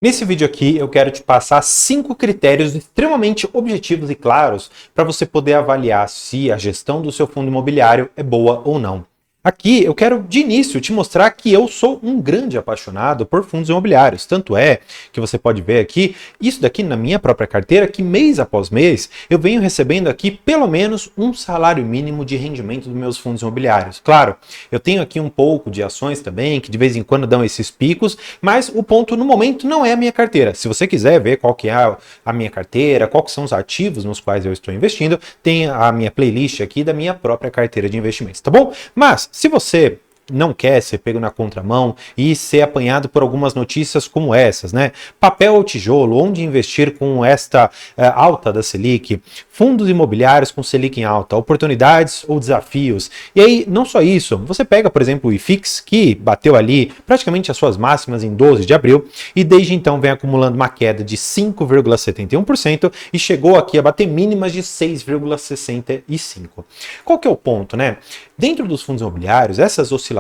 Nesse vídeo aqui eu quero te passar 5 critérios extremamente objetivos e claros para você poder avaliar se a gestão do seu fundo imobiliário é boa ou não. Aqui eu quero de início te mostrar que eu sou um grande apaixonado por fundos imobiliários. Tanto é que você pode ver aqui, isso daqui na minha própria carteira, que mês após mês eu venho recebendo aqui pelo menos um salário mínimo de rendimento dos meus fundos imobiliários. Claro, eu tenho aqui um pouco de ações também, que de vez em quando dão esses picos, mas o ponto no momento não é a minha carteira. Se você quiser ver qual que é a minha carteira, quais são os ativos nos quais eu estou investindo, tem a minha playlist aqui da minha própria carteira de investimentos, tá bom? Mas se você não quer ser pego na contramão e ser apanhado por algumas notícias como essas, né? Papel ou tijolo, onde investir com esta alta da Selic, fundos imobiliários com Selic em alta, oportunidades ou desafios. E aí, não só isso, você pega, por exemplo, o IFIX, que bateu ali praticamente as suas máximas em 12 de abril e desde então vem acumulando uma queda de 5,71% e chegou aqui a bater mínimas de 6,65%. Qual que é o ponto, né? Dentro dos fundos imobiliários, essas oscilações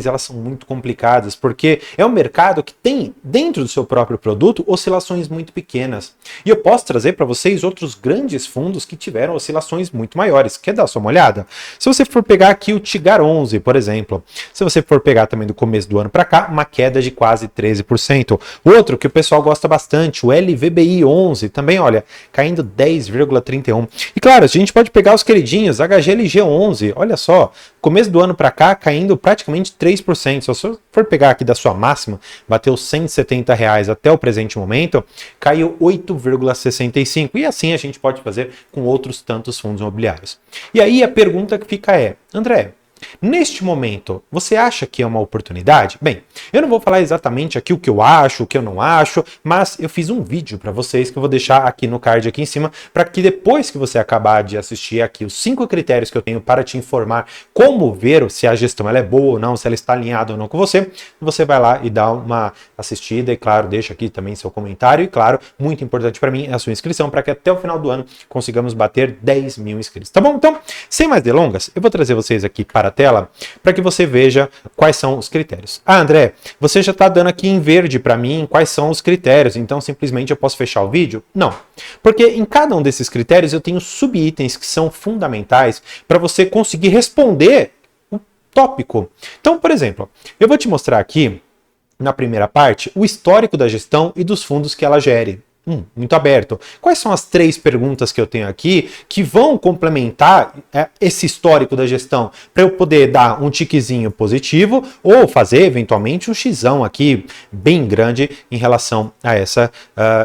elas são muito complicadas, porque é um mercado que tem, dentro do seu próprio produto, oscilações muito pequenas. E eu posso trazer para vocês outros grandes fundos que tiveram oscilações muito maiores. Quer dar só uma olhada? Se você for pegar aqui o Tigar 11, por exemplo, se você for pegar também do começo do ano para cá, uma queda de quase 13%. Outro que o pessoal gosta bastante, o LVBI 11, também, olha, caindo 10,31%. E claro, a gente pode pegar os queridinhos, HGLG 11, olha só, começo do ano para cá caindo praticamente 3%. Se você for pegar aqui da sua máxima, bateu R$ 170 até o presente momento, caiu 8,65%. E assim a gente pode fazer com outros tantos fundos imobiliários. E aí a pergunta que fica é, André, neste momento, você acha que é uma oportunidade? Bem, eu não vou falar exatamente aqui o que eu acho, o que eu não acho, mas eu fiz um vídeo para vocês que eu vou deixar aqui no card aqui em cima, para que depois que você acabar de assistir aqui os 5 critérios que eu tenho para te informar como ver se a gestão ela é boa ou não, se ela está alinhada ou não com você, você vai lá e dá uma assistida e claro, deixa aqui também seu comentário e claro, muito importante para mim é a sua inscrição, para que até o final do ano consigamos bater 10 mil inscritos, tá bom? Então, sem mais delongas, eu vou trazer vocês aqui para a tela para que você veja quais são os critérios. Ah, André, você já está dando aqui em verde para mim quais são os critérios, então simplesmente eu posso fechar o vídeo? Não, porque em cada um desses critérios eu tenho subitens que são fundamentais para você conseguir responder o tópico. Então, por exemplo, eu vou te mostrar aqui na primeira parte o histórico da gestão e dos fundos que ela gere. Muito aberto. Quais são as 3 perguntas que eu tenho aqui que vão complementar esse histórico da gestão para eu poder dar um tiquezinho positivo ou fazer eventualmente um xizão aqui bem grande em relação a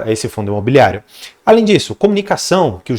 esse fundo imobiliário? Além disso, comunicação que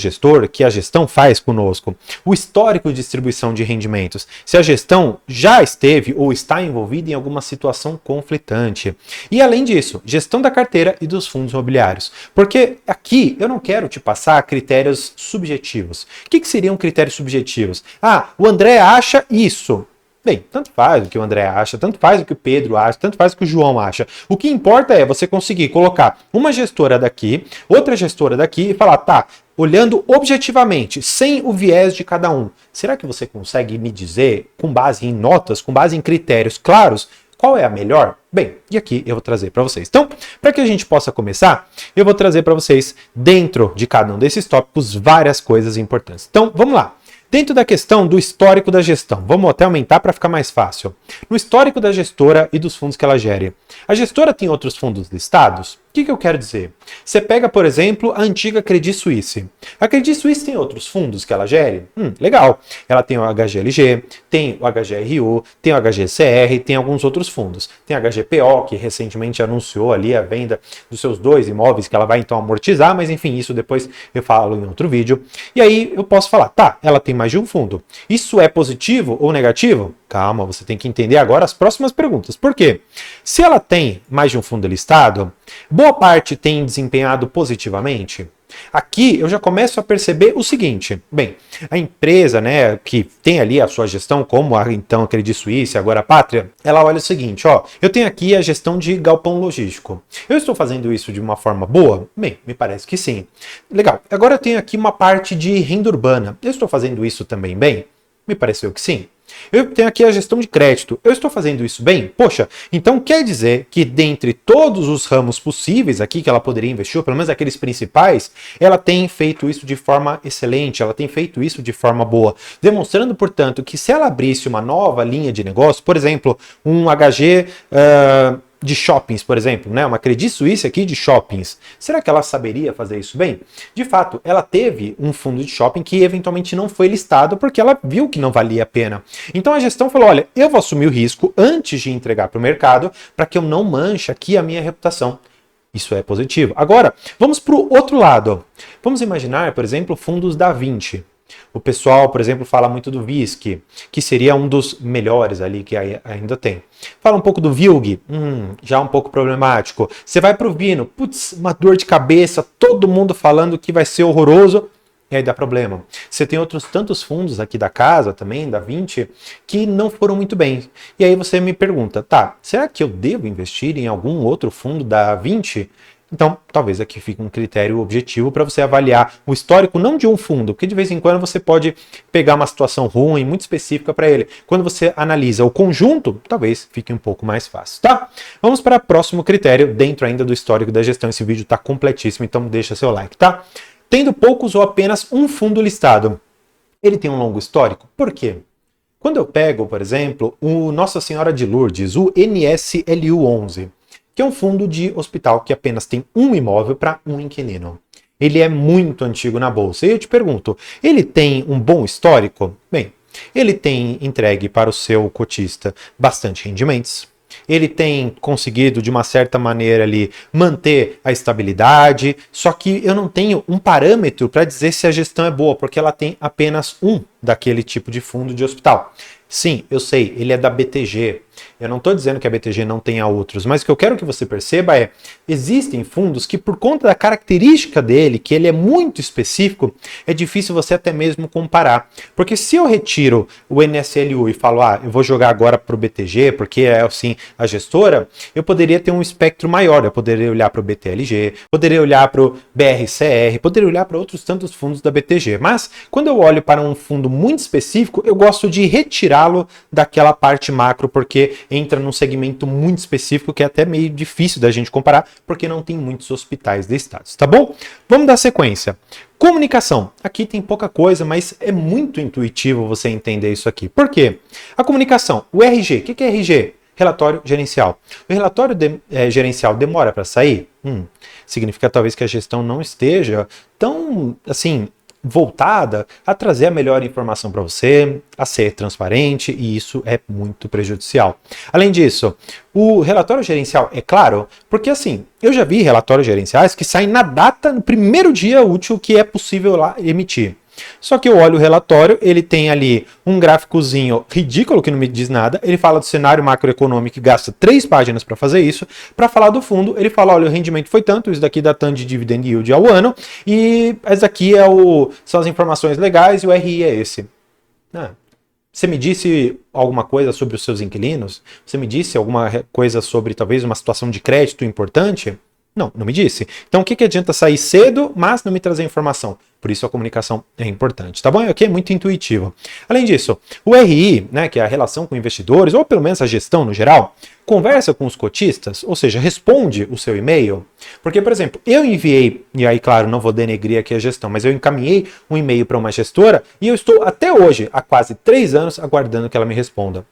a gestão faz conosco, o histórico de distribuição de rendimentos, se a gestão já esteve ou está envolvida em alguma situação conflitante. E além disso, gestão da carteira e dos fundos imobiliários. Porque aqui eu não quero te passar critérios subjetivos. O que seriam critérios subjetivos? Ah, o André acha isso. Bem, tanto faz o que o André acha, tanto faz o que o Pedro acha, tanto faz o que o João acha. O que importa é você conseguir colocar uma gestora daqui, outra gestora daqui e falar, tá, olhando objetivamente, sem o viés de cada um, será que você consegue me dizer, com base em notas, com base em critérios claros, qual é a melhor? Bem, e aqui eu vou trazer para vocês. Então, para que a gente possa começar, eu vou trazer para vocês, dentro de cada um desses tópicos, várias coisas importantes. Então, vamos lá. Dentro da questão do histórico da gestão, vamos até aumentar para ficar mais fácil. No histórico da gestora e dos fundos que ela gere, a gestora tem outros fundos listados? O que eu quero dizer? Você pega, por exemplo, a antiga Credit Suisse. A Credit Suisse tem outros fundos que ela gere? Legal. Ela tem o HGLG, tem o HGRU, tem o HGCR, tem alguns outros fundos. Tem a HGPO, que recentemente anunciou ali a venda dos seus 2 imóveis, que ela vai então amortizar, mas enfim, isso depois eu falo em outro vídeo. E aí eu posso falar, tá, ela tem mais de um fundo. Isso é positivo ou negativo? Calma, você tem que entender agora as próximas perguntas. Por quê? Se ela tem mais de um fundo listado, boa parte tem desempenhado positivamente? Aqui eu já começo a perceber o seguinte, bem, a empresa, né, que tem ali a sua gestão, como então a Credit Suisse, agora a Pátria, ela olha o seguinte, ó, eu tenho aqui a gestão de galpão logístico. Eu estou fazendo isso de uma forma boa? Bem, me parece que sim. Legal, agora eu tenho aqui uma parte de renda urbana. Eu estou fazendo isso também bem? Me pareceu que sim. Eu tenho aqui a gestão de crédito. Eu estou fazendo isso bem? Poxa, então quer dizer que dentre todos os ramos possíveis aqui que ela poderia investir, ou pelo menos aqueles principais, ela tem feito isso de forma excelente, ela tem feito isso de forma boa, demonstrando, portanto, que se ela abrisse uma nova linha de negócio, por exemplo, um HG de shoppings, por exemplo, né? Uma Credit Suisse aqui de shoppings. Será que ela saberia fazer isso bem? De fato, ela teve um fundo de shopping que eventualmente não foi listado porque ela viu que não valia a pena. Então a gestão falou, olha, eu vou assumir o risco antes de entregar para o mercado para que eu não manche aqui a minha reputação. Isso é positivo. Agora, vamos para o outro lado. Vamos imaginar, por exemplo, fundos da Vinci. O pessoal, por exemplo, fala muito do VISC, que seria um dos melhores ali que ainda tem. Fala um pouco do VILG, já um pouco problemático. Você vai para o Vino, putz, uma dor de cabeça, todo mundo falando que vai ser horroroso, e aí dá problema. Você tem outros tantos fundos aqui da casa também, da Vinci, que não foram muito bem. E aí você me pergunta, tá, será que eu devo investir em algum outro fundo da Vinci? Então, talvez aqui fique um critério objetivo para você avaliar o histórico não de um fundo, porque de vez em quando você pode pegar uma situação ruim, muito específica para ele. Quando você analisa o conjunto, talvez fique um pouco mais fácil, tá? Vamos para o próximo critério, dentro ainda do histórico da gestão. Esse vídeo está completíssimo, então deixa seu like, tá? Tendo poucos ou apenas um fundo listado, ele tem um longo histórico? Por quê? Quando eu pego, por exemplo, o Nossa Senhora de Lourdes, o NSLU 11, que é um fundo de hospital que apenas tem um imóvel para um inquilino. Ele é muito antigo na bolsa. E eu te pergunto, ele tem um bom histórico? Bem, ele tem entregue para o seu cotista bastante rendimentos. Ele tem conseguido, de uma certa maneira ali, manter a estabilidade, só que eu não tenho um parâmetro para dizer se a gestão é boa, porque ela tem apenas um daquele tipo de fundo de hospital. Sim, eu sei, ele é da BTG. Eu não estou dizendo que a BTG não tenha outros, mas o que eu quero que você perceba é, existem fundos que por conta da característica dele, que ele é muito específico, é difícil você até mesmo comparar. Porque se eu retiro o NSLU e falo, eu vou jogar agora para o BTG, porque é assim a gestora, eu poderia ter um espectro maior, eu poderia olhar para o BTLG, poderia olhar para o BRCR, poderia olhar para outros tantos fundos da BTG. Mas quando eu olho para um fundo muito específico, eu gosto de retirá-lo daquela parte macro, porque entra num segmento muito específico que é até meio difícil da gente comparar, porque não tem muitos hospitais listados, tá bom? Vamos dar sequência. Comunicação. Aqui tem pouca coisa, mas é muito intuitivo você entender isso aqui. Por quê? A comunicação, o RG. O que é RG? Relatório gerencial. O relatório gerencial demora para sair? Significa talvez que a gestão não esteja tão, assim, voltada a trazer a melhor informação para você, a ser transparente, e isso é muito prejudicial. Além disso, o relatório gerencial é claro, porque assim, eu já vi relatórios gerenciais que saem na data, no primeiro dia útil que é possível lá emitir. Só que eu olho o relatório, ele tem ali um gráficozinho ridículo que não me diz nada, ele fala do cenário macroeconômico que gasta 3 páginas para fazer isso, para falar do fundo, ele fala, olha, o rendimento foi tanto, isso daqui dá tanto de dividend yield ao ano, e esse aqui são as informações legais e o RI é esse. Você me disse alguma coisa sobre os seus inquilinos? Você me disse alguma coisa sobre talvez uma situação de crédito importante? Não, não me disse. Então o que adianta sair cedo, mas não me trazer informação? Por isso a comunicação é importante, tá bom? Aqui é muito intuitivo. Além disso, o RI, né, que é a relação com investidores, ou pelo menos a gestão no geral, conversa com os cotistas, ou seja, responde o seu e-mail. Porque, por exemplo, eu enviei, e aí, claro, não vou denegrir aqui a gestão, mas eu encaminhei um e-mail para uma gestora e eu estou até hoje, há quase 3 anos, aguardando que ela me responda.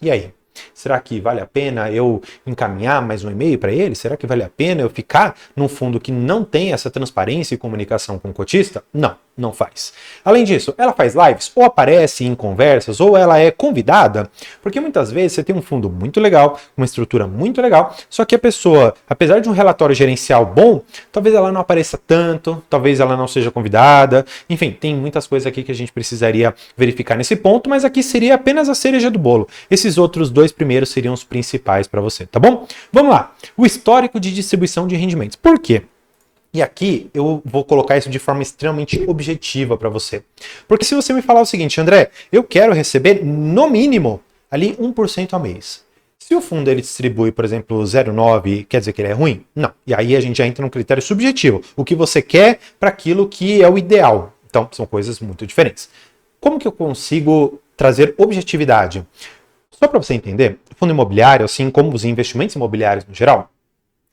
E aí? Será que vale a pena eu encaminhar mais um e-mail para ele? Será que vale a pena eu ficar num fundo que não tem essa transparência e comunicação com o cotista? Não, não faz. Além disso, ela faz lives, ou aparece em conversas, ou ela é convidada, porque muitas vezes você tem um fundo muito legal, uma estrutura muito legal, só que a pessoa, apesar de um relatório gerencial bom, talvez ela não apareça tanto, talvez ela não seja convidada, enfim, tem muitas coisas aqui que a gente precisaria verificar nesse ponto, mas aqui seria apenas a cereja do bolo. Esses outros 2 primeiros seriam os principais para você, tá bom? Vamos lá. O histórico de distribuição de rendimentos. Por quê? E aqui eu vou colocar isso de forma extremamente objetiva para você. Porque se você me falar o seguinte, André, eu quero receber no mínimo ali 1% ao mês. Se o fundo ele distribui, por exemplo, 0,9, quer dizer que ele é ruim? Não. E aí a gente já entra num critério subjetivo. O que você quer para aquilo que é o ideal. Então, são coisas muito diferentes. Como que eu consigo trazer objetividade. Só para você entender, o fundo imobiliário, assim como os investimentos imobiliários no geral,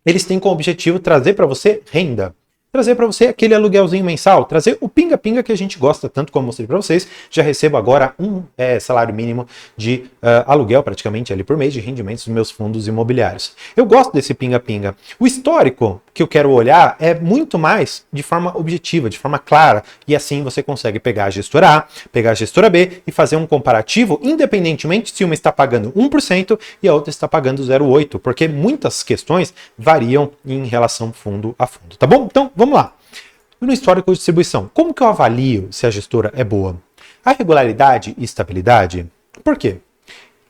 eles têm como objetivo trazer para você renda. Trazer para você aquele aluguelzinho mensal, trazer o pinga-pinga que a gente gosta tanto, como eu mostrei para vocês. Já recebo agora um salário mínimo de aluguel praticamente ali por mês de rendimentos dos meus fundos imobiliários. Eu gosto desse pinga-pinga. O histórico que eu quero olhar é muito mais de forma objetiva, de forma clara, e assim você consegue pegar a gestora A, pegar a gestora B e fazer um comparativo, independentemente se uma está pagando 1% e a outra está pagando 0,8%, porque muitas questões variam em relação fundo a fundo, tá bom? Então, vamos lá. No histórico de distribuição, como que eu avalio se a gestora é boa? A regularidade e estabilidade. Por quê?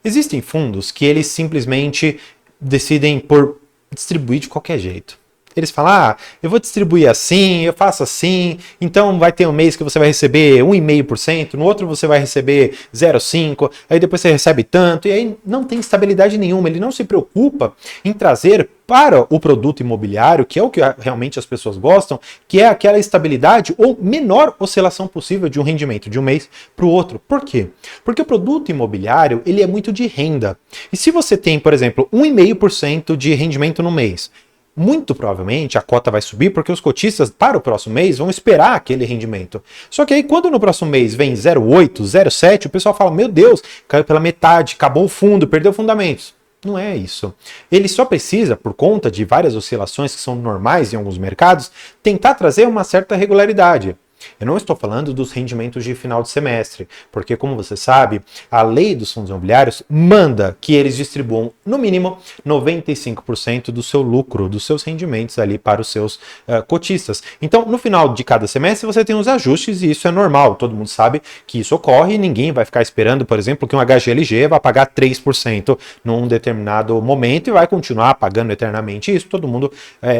Existem fundos que eles simplesmente decidem por distribuir de qualquer jeito. Eles falam, eu vou distribuir assim, eu faço assim, então vai ter um mês que você vai receber 1,5%, no outro você vai receber 0,5%, aí depois você recebe tanto, e aí não tem estabilidade nenhuma. Ele não se preocupa em trazer para o produto imobiliário, que é o que realmente as pessoas gostam, que é aquela estabilidade ou menor oscilação possível de um rendimento de um mês para o outro. Por quê? Porque o produto imobiliário ele é muito de renda. E se você tem, por exemplo, 1,5% de rendimento no mês, muito provavelmente a cota vai subir porque os cotistas para o próximo mês vão esperar aquele rendimento. Só que aí quando no próximo mês vem 0,8, 0,7, o pessoal fala, meu Deus, caiu pela metade, acabou o fundo, perdeu fundamentos. Não é isso. Ele só precisa, por conta de várias oscilações que são normais em alguns mercados, tentar trazer uma certa regularidade. Eu não estou falando dos rendimentos de final de semestre, porque, como você sabe, a lei dos fundos imobiliários manda que eles distribuam, no mínimo, 95% do seu lucro, dos seus rendimentos ali para os seus cotistas. Então, no final de cada semestre, você tem os ajustes e isso é normal. Todo mundo sabe que isso ocorre e ninguém vai ficar esperando, por exemplo, que um HGLG vai pagar 3% num determinado momento e vai continuar pagando eternamente isso. Todo mundo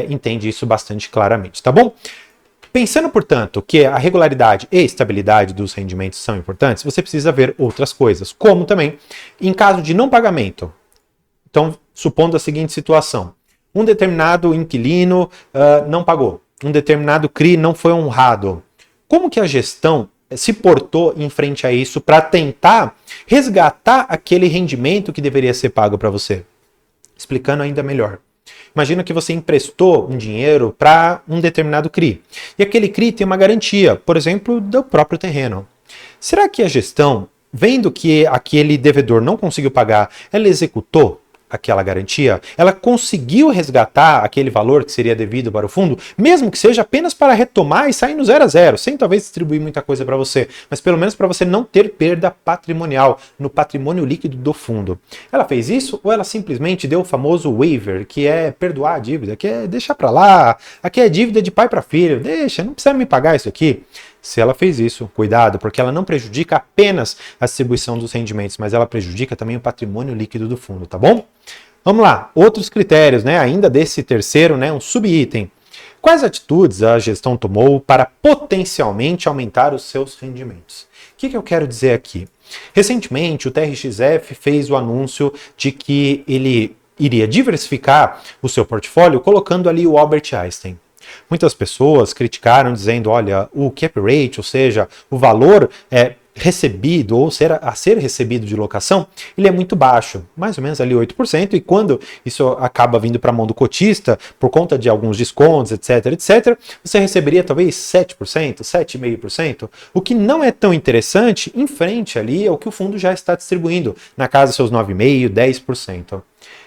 entende isso bastante claramente, tá bom? Pensando, portanto, que a regularidade e estabilidade dos rendimentos são importantes, você precisa ver outras coisas, como também em caso de não pagamento. Então, supondo a seguinte situação, um determinado inquilino não pagou, um determinado CRI não foi honrado. Como que a gestão se portou em frente a isso para tentar resgatar aquele rendimento que deveria ser pago para você? Explicando ainda melhor. Imagina que você emprestou um dinheiro para um determinado CRI. E aquele CRI tem uma garantia, por exemplo, do próprio terreno. Será que a gestão, vendo que aquele devedor não conseguiu pagar, ela executou aquela garantia? Ela conseguiu resgatar aquele valor que seria devido para o fundo, mesmo que seja apenas para retomar e sair no 0 a 0, sem talvez distribuir muita coisa para você, mas pelo menos para você não ter perda patrimonial no patrimônio líquido do fundo. Ela fez isso ou ela simplesmente deu o famoso waiver, que é perdoar a dívida, que é deixar para lá, aqui é dívida de pai para filho, deixa, não precisa me pagar isso aqui. Se ela fez isso, cuidado, porque ela não prejudica apenas a distribuição dos rendimentos, mas ela prejudica também o patrimônio líquido do fundo, tá bom? Vamos lá, outros critérios, ainda desse terceiro, um subitem. Quais atitudes a gestão tomou para potencialmente aumentar os seus rendimentos? O que eu quero dizer aqui? Recentemente, o TRXF fez o anúncio de que ele iria diversificar o seu portfólio colocando ali o Albert Einstein. Muitas pessoas criticaram dizendo, olha, o cap rate, ou seja, o valor recebido ou a ser recebido de locação, ele é muito baixo, mais ou menos ali 8%, e quando isso acaba vindo para a mão do cotista, por conta de alguns descontos, etc, você receberia talvez 7%, 7,5%, o que não é tão interessante em frente ali ao que o fundo já está distribuindo, na casa dos seus 9,5%, 10%.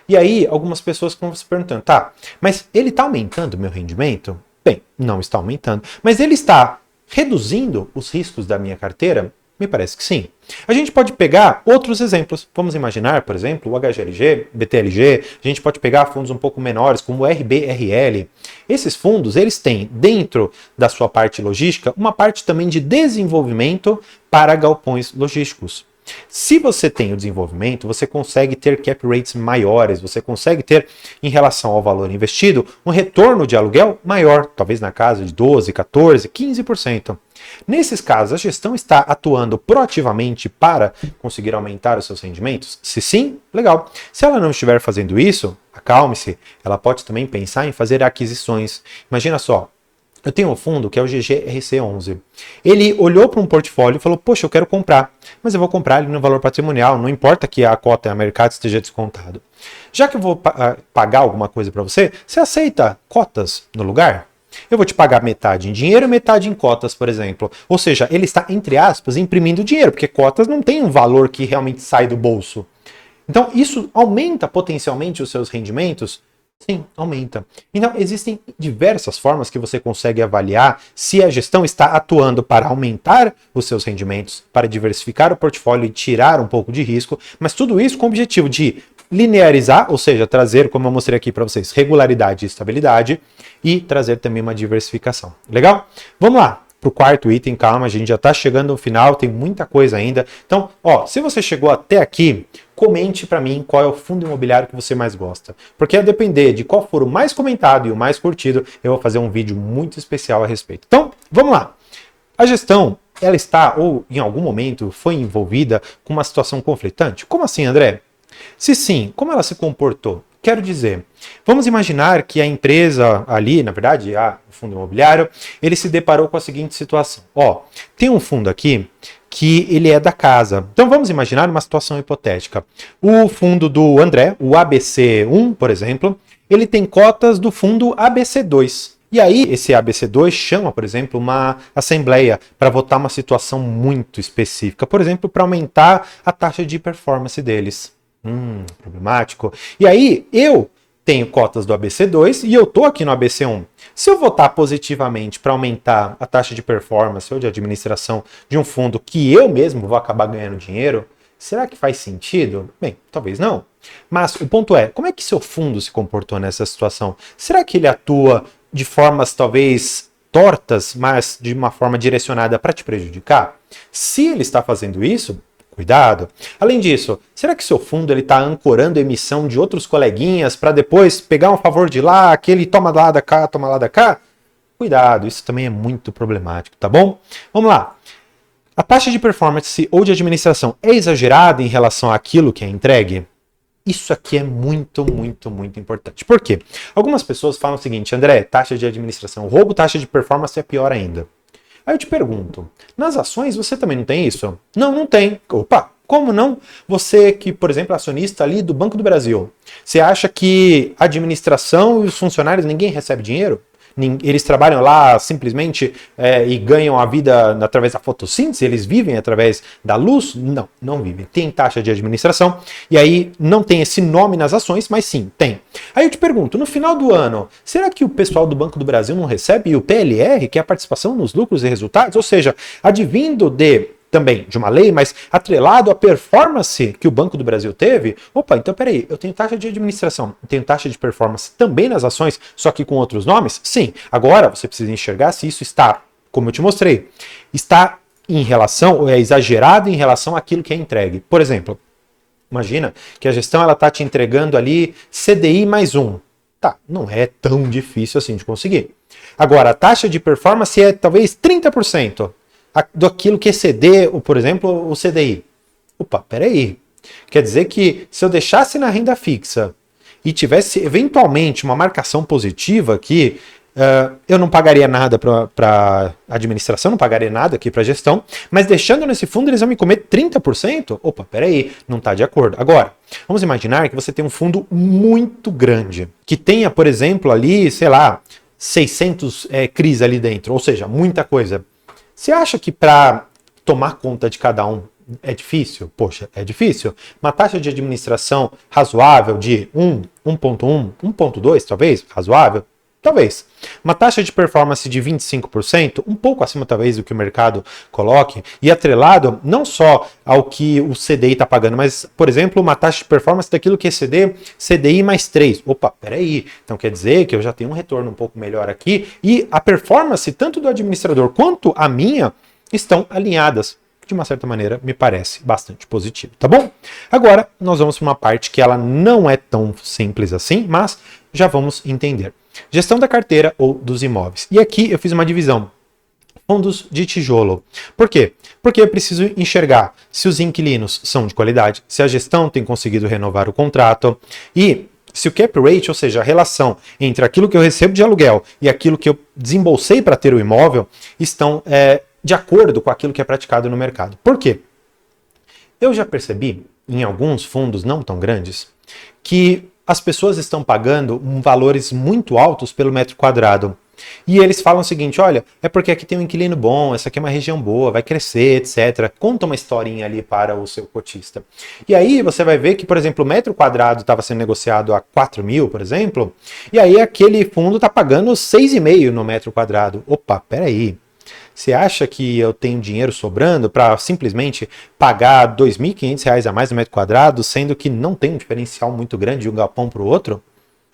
E aí, algumas pessoas estão se perguntando, tá, mas ele está aumentando o meu rendimento? Bem, não está aumentando, mas ele está reduzindo os riscos da minha carteira? Me parece que sim. A gente pode pegar outros exemplos. Vamos imaginar, por exemplo, o HGLG, BTLG, a gente pode pegar fundos um pouco menores, como o RBRL. Esses fundos, eles têm, dentro da sua parte logística, uma parte também de desenvolvimento para galpões logísticos. Se você tem o desenvolvimento, você consegue ter cap rates maiores, você consegue ter, em relação ao valor investido, um retorno de aluguel maior, talvez na casa de 12%, 14%, 15%. Nesses casos, a gestão está atuando proativamente para conseguir aumentar os seus rendimentos? Se sim, legal. Se ela não estiver fazendo isso, acalme-se, ela pode também pensar em fazer aquisições. Imagina só, eu tenho um fundo que é o GGRC11. Ele olhou para um portfólio e falou, poxa, eu quero comprar, mas eu vou comprar ele no valor patrimonial, não importa que a cota a mercado esteja descontado. Já que eu vou pagar alguma coisa para você, você aceita cotas no lugar? Eu vou te pagar metade em dinheiro e metade em cotas, por exemplo. Ou seja, ele está, entre aspas, imprimindo dinheiro, porque cotas não tem um valor que realmente sai do bolso. Então, isso aumenta potencialmente os seus rendimentos? Sim, aumenta. Então, existem diversas formas que você consegue avaliar se a gestão está atuando para aumentar os seus rendimentos, para diversificar o portfólio e tirar um pouco de risco, mas tudo isso com o objetivo de linearizar, ou seja, trazer, como eu mostrei aqui para vocês, regularidade e estabilidade e trazer também uma diversificação. Legal? Vamos lá. Para o quarto item, calma, a gente já está chegando no final, tem muita coisa ainda. Então, se você chegou até aqui, comente para mim qual é o fundo imobiliário que você mais gosta. Porque a depender de qual for o mais comentado e o mais curtido, eu vou fazer um vídeo muito especial a respeito. Então, vamos lá. A gestão, ela está, ou em algum momento, foi envolvida com uma situação conflitante? Como assim, André? Se sim, como ela se comportou? Quero dizer, vamos imaginar que a empresa ali, na verdade, o fundo imobiliário, ele se deparou com a seguinte situação. Tem um fundo aqui que ele é da casa. Então vamos imaginar uma situação hipotética. O fundo do André, o ABC1, por exemplo, ele tem cotas do fundo ABC2. E aí esse ABC2 chama, por exemplo, uma assembleia para votar uma situação muito específica. Por exemplo, para aumentar a taxa de performance deles. Problemático. E aí, eu tenho cotas do ABC2 e eu tô aqui no ABC1. Se eu votar positivamente para aumentar a taxa de performance ou de administração de um fundo que eu mesmo vou acabar ganhando dinheiro, será que faz sentido? Bem, talvez não. Mas o ponto é, como é que seu fundo se comportou nessa situação? Será que ele atua de formas talvez tortas, mas de uma forma direcionada para te prejudicar? Se ele está fazendo isso, cuidado. Além disso, será que seu fundo está ancorando a emissão de outros coleguinhas para depois pegar um favor de lá, aquele toma lá da cá, toma lá da cá? Cuidado, isso também é muito problemático, tá bom? Vamos lá. A taxa de performance ou de administração é exagerada em relação àquilo que é entregue? Isso aqui é muito, muito, muito importante. Por quê? Algumas pessoas falam o seguinte, André, taxa de administração, roubo, taxa de performance é pior ainda. Aí eu te pergunto, nas ações você também não tem isso? Não, não tem. Opa, como não? Você que, por exemplo, é acionista ali do Banco do Brasil, você acha que a administração e os funcionários, ninguém recebe dinheiro? Eles trabalham lá simplesmente e ganham a vida através da fotossíntese? Eles vivem através da luz? Não, não vivem. Tem taxa de administração e aí não tem esse nome nas ações, mas sim, tem. Aí eu te pergunto, no final do ano, será que o pessoal do Banco do Brasil não recebe o PLR, que é a participação nos lucros e resultados? Ou seja, advindo também de uma lei, mas atrelado à performance que o Banco do Brasil teve, opa, então peraí, eu tenho taxa de administração, eu tenho taxa de performance também nas ações, só que com outros nomes? Sim. Agora você precisa enxergar se isso está, como eu te mostrei, está em relação, ou é exagerado em relação àquilo que é entregue. Por exemplo, imagina que a gestão ela está te entregando ali CDI mais 1. Tá, não é tão difícil assim de conseguir. Agora, a taxa de performance é talvez 30%. Daquilo que exceder, por exemplo, o CDI. Opa, peraí. Quer dizer que se eu deixasse na renda fixa e tivesse eventualmente uma marcação positiva aqui, eu não pagaria nada para a administração, não pagaria nada aqui para a gestão, mas deixando nesse fundo eles vão me comer 30%? Opa, peraí, não está de acordo. Agora, vamos imaginar que você tem um fundo muito grande, que tenha, por exemplo, ali, sei lá, 600 CRIs ali dentro, ou seja, muita coisa. Você acha que para tomar conta de cada um é difícil? Poxa, é difícil. Uma taxa de administração razoável de 1.1, 1.2 talvez, razoável? Talvez. Uma taxa de performance de 25%, um pouco acima talvez do que o mercado coloque, e atrelado não só ao que o CDI está pagando, mas, por exemplo, uma taxa de performance daquilo que exceder CDI mais 3. Opa, peraí. Então quer dizer que eu já tenho um retorno um pouco melhor aqui, e a performance tanto do administrador quanto a minha estão alinhadas. De uma certa maneira, me parece bastante positivo, tá bom? Agora, nós vamos para uma parte que ela não é tão simples assim, mas já vamos entender. Gestão da carteira ou dos imóveis. E aqui eu fiz uma divisão. Fundos de tijolo. Por quê? Porque eu preciso enxergar se os inquilinos são de qualidade, se a gestão tem conseguido renovar o contrato e Se o cap rate, ou seja, a relação entre aquilo que eu recebo de aluguel e aquilo que eu desembolsei para ter o imóvel, estão de acordo com aquilo que é praticado no mercado. Por quê? Eu já percebi, em alguns fundos não tão grandes, que as pessoas estão pagando valores muito altos pelo metro quadrado. E eles falam o seguinte, olha, é porque aqui tem um inquilino bom, essa aqui é uma região boa, vai crescer, etc. Conta uma historinha ali para o seu cotista. E aí você vai ver que, por exemplo, o metro quadrado estava sendo negociado a 4 mil, por exemplo, e aí aquele fundo está pagando 6,5 no metro quadrado. Opa, peraí. Você acha que eu tenho dinheiro sobrando para simplesmente pagar R$ 2.500 a mais no metro quadrado, sendo que não tem um diferencial muito grande de um galpão para o outro?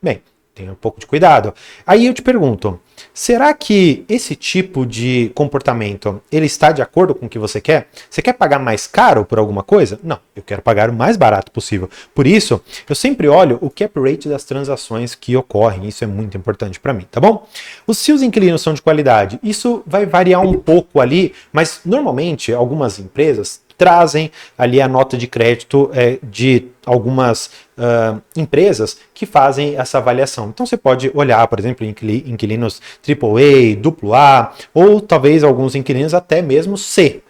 Bem, tenha um pouco de cuidado. Aí eu te pergunto, será que esse tipo de comportamento, ele está de acordo com o que você quer? Você quer pagar mais caro por alguma coisa? Não, eu quero pagar o mais barato possível. Por isso, eu sempre olho o cap rate das transações que ocorrem. Isso é muito importante para mim, tá bom? Se os inquilinos são de qualidade, isso vai variar um pouco ali, mas normalmente algumas empresas trazem ali a nota de crédito de algumas empresas que fazem essa avaliação. Então você pode olhar, por exemplo, inquilinos AAA, AA, ou talvez alguns inquilinos até mesmo C.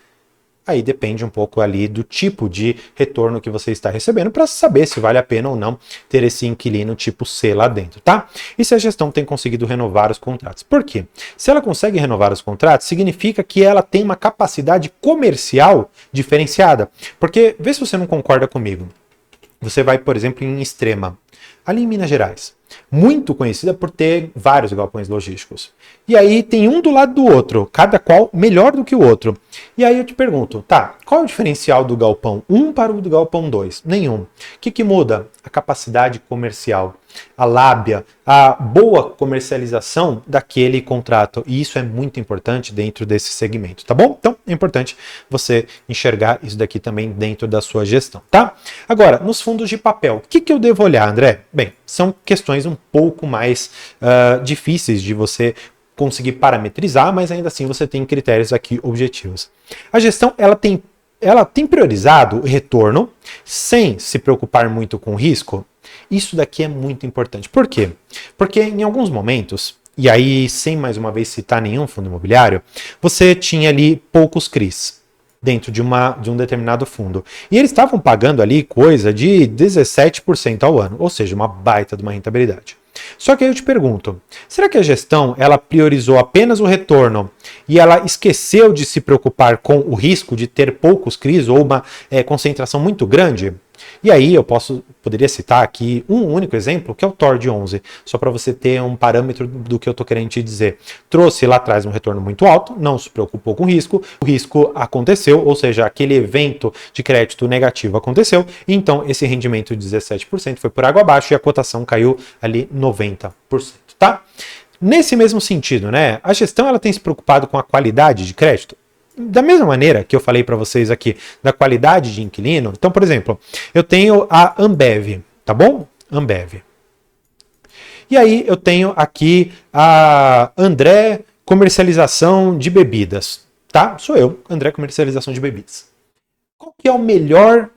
Aí depende um pouco ali do tipo de retorno que você está recebendo para saber se vale a pena ou não ter esse inquilino tipo C lá dentro, tá? E se a gestão tem conseguido renovar os contratos. Por quê? Se ela consegue renovar os contratos, significa que ela tem uma capacidade comercial diferenciada. Porque, vê se você não concorda comigo. Você vai, por exemplo, em Extrema, ali em Minas Gerais, muito conhecida por ter vários galpões logísticos. E aí tem um do lado do outro, cada qual melhor do que o outro. E aí eu te pergunto, tá, qual é o diferencial do galpão 1 para o do galpão 2? Nenhum. O que muda? A capacidade comercial, a lábia, a boa comercialização daquele contrato. E isso é muito importante dentro desse segmento, tá bom? Então é importante você enxergar isso daqui também dentro da sua gestão, tá? Agora, nos fundos de papel, o que eu devo olhar, André? Bem, são questões um pouco mais difíceis de você conseguir parametrizar, mas ainda assim você tem critérios aqui objetivos. A gestão, ela tem priorizado o retorno sem se preocupar muito com o risco. Isso daqui é muito importante. Por quê? Porque em alguns momentos, e aí sem mais uma vez citar nenhum fundo imobiliário, você tinha ali poucos CRIs dentro de um determinado fundo. E eles estavam pagando ali coisa de 17% ao ano, ou seja, uma baita de uma rentabilidade. Só que aí eu te pergunto, será que a gestão ela priorizou apenas o retorno e ela esqueceu de se preocupar com o risco de ter poucos CRIs ou uma concentração muito grande? E aí eu poderia citar aqui um único exemplo, que é o TOR 11, só para você ter um parâmetro do que eu estou querendo te dizer. Trouxe lá atrás um retorno muito alto, não se preocupou com o risco aconteceu, ou seja, aquele evento de crédito negativo aconteceu, e então esse rendimento de 17% foi por água abaixo e a cotação caiu ali 90%, tá? Nesse mesmo sentido, né, a gestão ela tem se preocupado com a qualidade de crédito? Da mesma maneira que eu falei para vocês aqui da qualidade de inquilino, então, por exemplo, eu tenho a Ambev, tá bom? Ambev. E aí eu tenho aqui a André Comercialização de Bebidas, tá? Sou eu, André Comercialização de Bebidas. Qual que é o melhor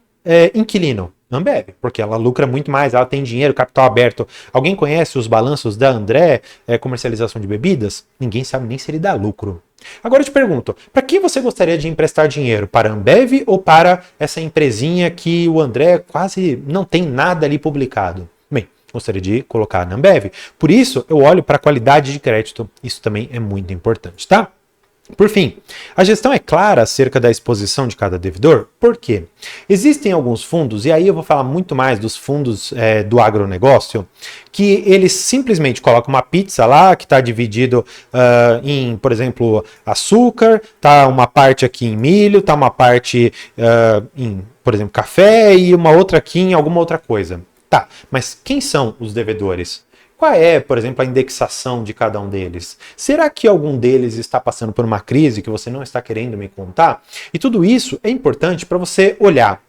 inquilino? Ambev, porque ela lucra muito mais, ela tem dinheiro, capital aberto. Alguém conhece os balanços da André Comercialização de Bebidas? Ninguém sabe nem se ele dá lucro. Agora eu te pergunto, para quem você gostaria de emprestar dinheiro? Para a Ambev ou para essa empresinha que o André quase não tem nada ali publicado? Bem, gostaria de colocar na Ambev. Por isso, eu olho para a qualidade de crédito. Isso também é muito importante, tá? Por fim, a gestão é clara acerca da exposição de cada devedor? Por quê? Existem alguns fundos, e aí eu vou falar muito mais dos fundos do agronegócio, que eles simplesmente colocam uma pizza lá que está dividido em, por exemplo, açúcar, tá uma parte aqui em milho, tá uma parte em, por exemplo, café e uma outra aqui em alguma outra coisa. Tá, mas quem são os devedores? Qual é, por exemplo, a indexação de cada um deles? Será que algum deles está passando por uma crise que você não está querendo me contar? E tudo isso é importante para você olhar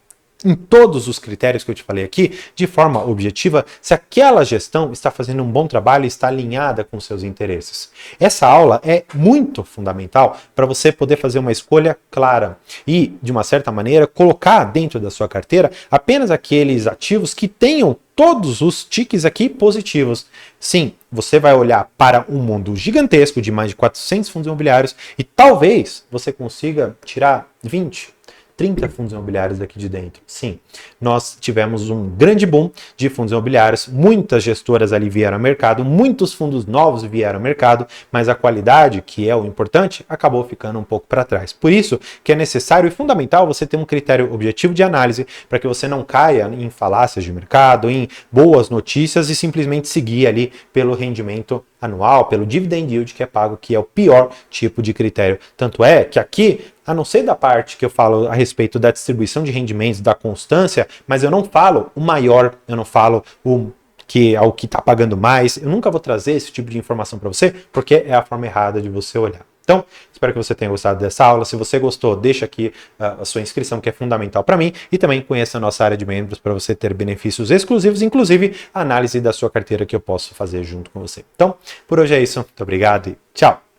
em todos os critérios que eu te falei aqui, de forma objetiva, se aquela gestão está fazendo um bom trabalho e está alinhada com seus interesses. Essa aula é muito fundamental para você poder fazer uma escolha clara e, de uma certa maneira, colocar dentro da sua carteira apenas aqueles ativos que tenham todos os tiques aqui positivos. Sim, você vai olhar para um mundo gigantesco de mais de 400 fundos imobiliários e talvez você consiga tirar 20, 30 fundos imobiliários daqui de dentro. Sim, nós tivemos um grande boom de fundos imobiliários, muitas gestoras ali vieram ao mercado, muitos fundos novos vieram ao mercado, mas a qualidade, que é o importante, acabou ficando um pouco para trás. Por isso que é necessário e fundamental você ter um critério objetivo de análise para que você não caia em falácias de mercado, em boas notícias e simplesmente seguir ali pelo rendimento anual, pelo dividend yield que é pago, que é o pior tipo de critério. Tanto é que aqui, a não ser da parte que eu falo a respeito da distribuição de rendimentos, da constância, mas eu não falo o maior, eu não falo o que é o que está pagando mais, eu nunca vou trazer esse tipo de informação para você, porque é a forma errada de você olhar. Então, espero que você tenha gostado dessa aula. Se você gostou, deixa aqui a sua inscrição, que é fundamental para mim, e também conheça a nossa área de membros para você ter benefícios exclusivos, inclusive a análise da sua carteira que eu posso fazer junto com você. Então, por hoje é isso. Muito obrigado e tchau!